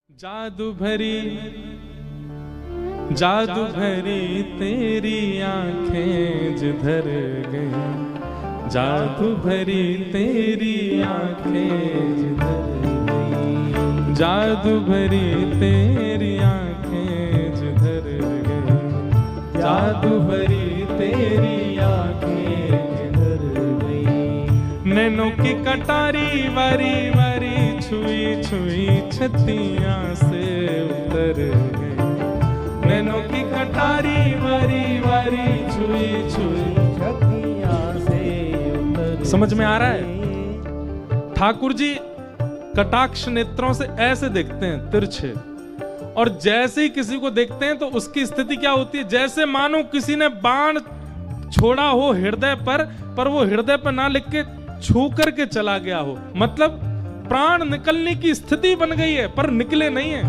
जादू भरी तेरी आंखें जिधर गई, जादू भरी तेरी आंखें जिधर गई, जादू भरी तेरी आंखें जिधर गई, जादू भरी तेरी आंखें जिधर गई। नैनों की कटारी वारी वारी छुई छुई छतियां से उतर गई, नैनों की कटारी वारी वारी छुई छुई छतियां से उतर। समझ में आ रहा है? ठाकुर जी कटाक्ष नेत्रों से ऐसे देखते हैं तिरछे, और जैसे ही किसी को देखते हैं तो उसकी स्थिति क्या होती है, जैसे मानो किसी ने बाण छोड़ा हो हृदय पर वो हृदय पर ना लिख के छू करके चला गया हो, मतलब प्राण निकलने की स्थिति बन गई है पर निकले नहीं है।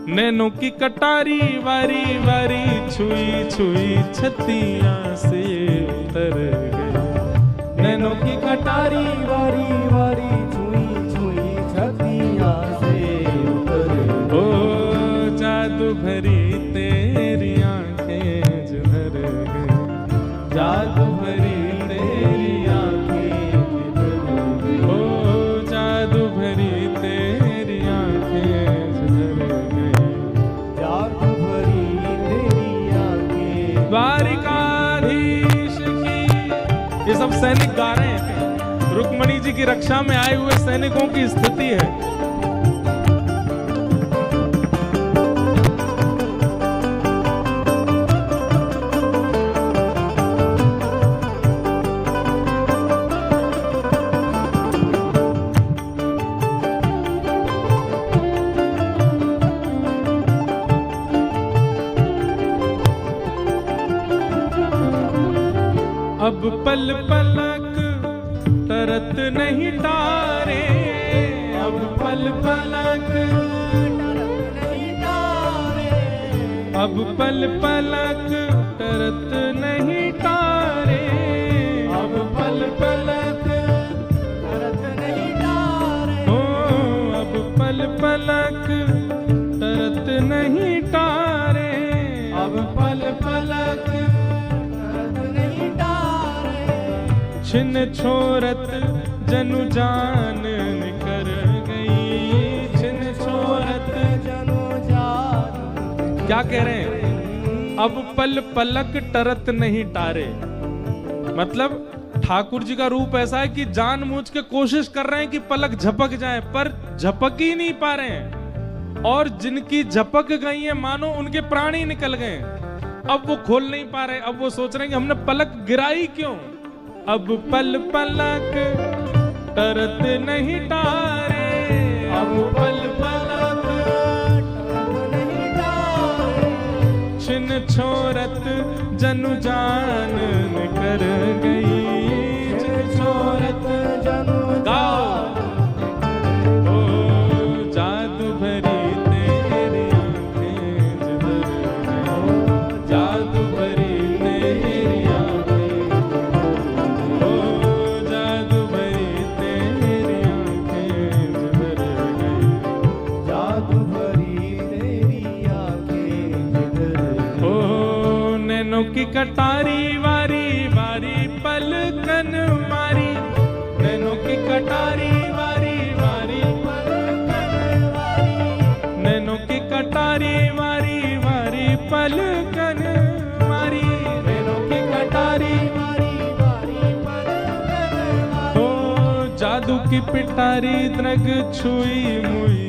नैनों की कटारी वारी वारी छुई छुई छतियां से उतर गई, नैनों की कटारी वारी वारी छुई छुई छतियां से उतर गई। ओ जादू भरी तेरी आंखें जिधर गई, जादू भरी तेरी आंखें जिधर गई, ओ जादू भरी तेरी आंखें जिधर गई, जादू भरी तेरी आंखें। द्वारिकाधीश की, ये सब सैनिक गा रहे हैं, रुक्मणी जी की रक्षा में आए हुए सैनिकों की स्थिति है। अब पल पलक तरत नहीं तारे, अब पल पलक तरत नहीं तारे, अब पल पलक तरत नहीं तारे, अब पल पलक तरत नहीं तारे, ओ अब पल पलक तरत नहीं तारे, अब पल पलक छिन छोरत जनु जान निकर गई, छिन छोरत जनु जान। क्या कह रहे हैं? अब पल पलक टरत नहीं तारे, मतलब ठाकुर जी का रूप ऐसा है कि जानबूझ के कोशिश कर रहे हैं कि पलक झपक जाए पर झपक ही नहीं पा रहे हैं, और जिनकी झपक गई है मानो उनके प्राण ही निकल गए, अब वो खोल नहीं पा रहे। अब वो सोच रहे हैं कि हमने पलक गिराई क्यों। अब पल पलक तरत नहीं तारे, अब पल पलक तरत नहीं तारे, छिन छोरत जनु जान निकर गई, छिन छोरत जनु जान। ओ जादू भरी तेरी आंखें जिधर गई, जादू भरी तेरी आंखें, की कटारी वारी वारी पलकन मारी, नैनों की कटारी वारी वारी पलकन मारी, नैनों की कटारी वारी वारी पलकन मारी, नैनों की कटारी वारी वारी पलकन मारी। ओ जादू की पिटारी द्रग छुई मुई